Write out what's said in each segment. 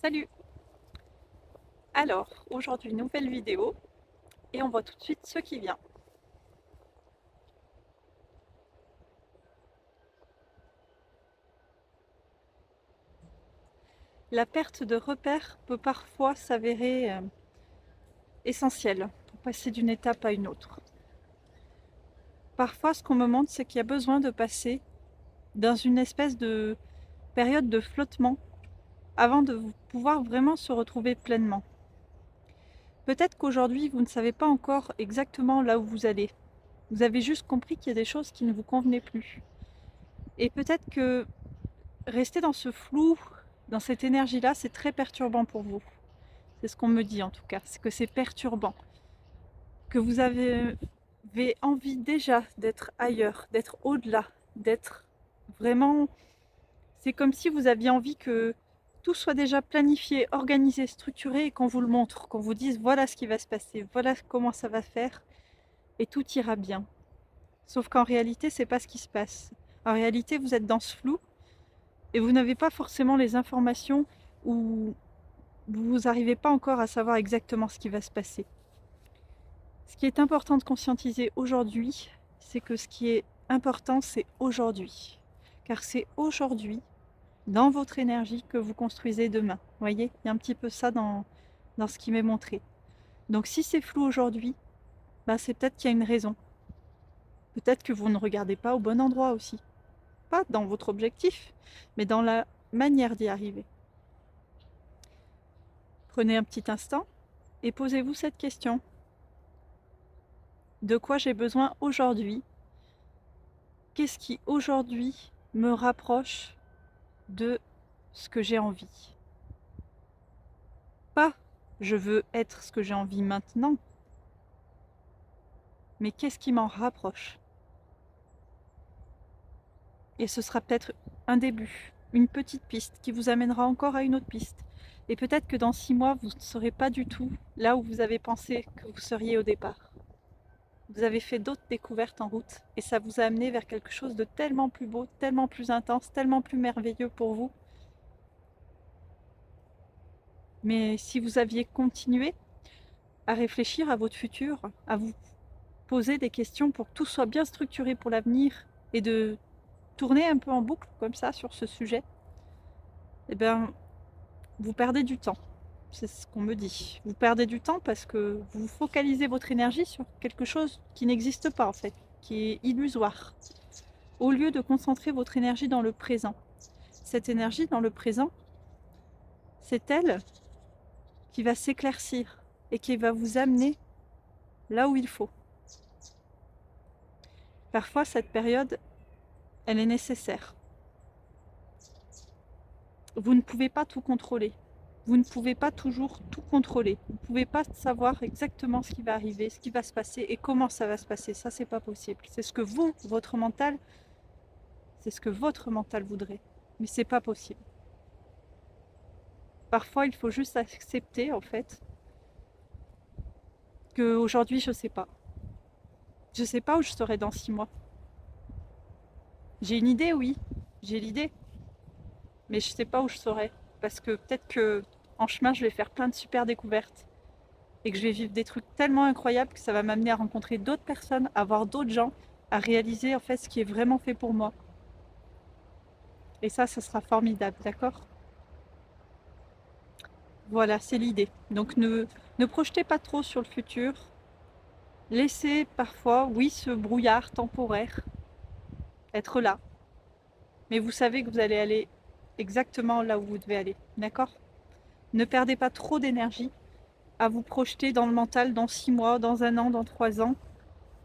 Salut! Alors, aujourd'hui, nouvelle vidéo et on voit tout de suite ce qui vient. La perte de repères peut parfois s'avérer essentielle pour passer d'une étape à une autre. Parfois, ce qu'on me montre, c'est qu'il y a besoin de passer dans une espèce de période de flottement avant de pouvoir vraiment se retrouver pleinement. Peut-être qu'aujourd'hui, vous ne savez pas encore exactement là où vous allez. Vous avez juste compris qu'il y a des choses qui ne vous convenaient plus. Et peut-être que rester dans ce flou, dans cette énergie-là, c'est très perturbant pour vous. C'est ce qu'on me dit en tout cas, c'est que c'est perturbant. Que vous avez envie déjà d'être ailleurs, d'être au-delà, d'être vraiment... C'est comme si vous aviez envie que tout soit déjà planifié, organisé, structuré et qu'on vous le montre, qu'on vous dise voilà ce qui va se passer, voilà comment ça va faire et tout ira bien. Sauf qu'en réalité, c'est pas ce qui se passe. En réalité, vous êtes dans ce flou et vous n'avez pas forcément les informations ou vous n'arrivez pas encore à savoir exactement ce qui va se passer. Ce qui est important de conscientiser aujourd'hui, c'est que ce qui est important, c'est aujourd'hui. Car c'est aujourd'hui, dans votre énergie, que vous construisez demain. Vous voyez, il y a un petit peu ça dans ce qui m'est montré. Donc si c'est flou aujourd'hui, bah, c'est peut-être qu'il y a une raison. Peut-être que vous ne regardez pas au bon endroit aussi. Pas dans votre objectif, mais dans la manière d'y arriver. Prenez un petit instant et posez-vous cette question. De quoi j'ai besoin aujourd'hui? Qu'est-ce qui aujourd'hui me rapproche de ce que j'ai envie? Pas je veux être ce que j'ai envie maintenant, mais qu'est-ce qui m'en rapproche? Et ce sera peut-être un début, une petite piste qui vous amènera encore à une autre piste. Et peut-être que dans 6 mois, vous ne serez pas du tout là où vous avez pensé que vous seriez au départ. Vous avez fait d'autres découvertes en route et ça vous a amené vers quelque chose de tellement plus beau, tellement plus intense, tellement plus merveilleux pour vous. Mais si vous aviez continué à réfléchir à votre futur, à vous poser des questions pour que tout soit bien structuré pour l'avenir et de tourner un peu en boucle comme ça sur ce sujet, eh bien, vous perdez du temps. C'est ce qu'on me dit. Vous perdez du temps parce que vous focalisez votre énergie sur quelque chose qui n'existe pas en fait, qui est illusoire, au lieu de concentrer votre énergie dans le présent. Cette énergie dans le présent, c'est elle qui va s'éclaircir et qui va vous amener là où il faut. Parfois, cette période, elle est nécessaire. Vous ne pouvez pas tout contrôler. Vous ne pouvez pas toujours tout contrôler. Vous ne pouvez pas savoir exactement ce qui va arriver, ce qui va se passer et comment ça va se passer. Ça, c'est pas possible. C'est ce que vous, votre mental, c'est ce que votre mental voudrait. Mais c'est pas possible. Parfois, il faut juste accepter, en fait, qu'aujourd'hui, je sais pas. Je sais pas où je serai dans 6 mois. J'ai une idée, oui. J'ai l'idée. Mais je sais pas où je serai. Parce que peut-être que en chemin, je vais faire plein de super découvertes. Et que je vais vivre des trucs tellement incroyables que ça va m'amener à rencontrer d'autres personnes, à voir d'autres gens, à réaliser en fait ce qui est vraiment fait pour moi. Et ça sera formidable, d'accord? Voilà, c'est l'idée. Donc ne projetez pas trop sur le futur. Laissez parfois, oui, ce brouillard temporaire être là. Mais vous savez que vous allez aller exactement là où vous devez aller, d'accord? Ne perdez pas trop d'énergie à vous projeter dans le mental dans 6 mois, dans 1 an, dans 3 ans,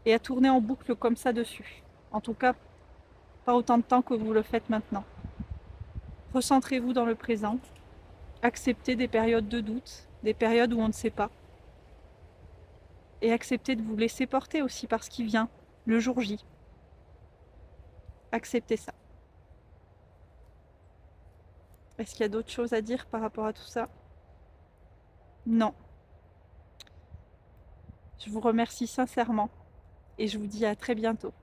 et à tourner en boucle comme ça dessus. En tout cas, pas autant de temps que vous le faites maintenant. Recentrez-vous dans le présent. Acceptez des périodes de doute, des périodes où on ne sait pas. Et acceptez de vous laisser porter aussi par ce qui vient, le jour J. Acceptez ça. Est-ce qu'il y a d'autres choses à dire par rapport à tout ça? Non. Je vous remercie sincèrement et je vous dis à très bientôt.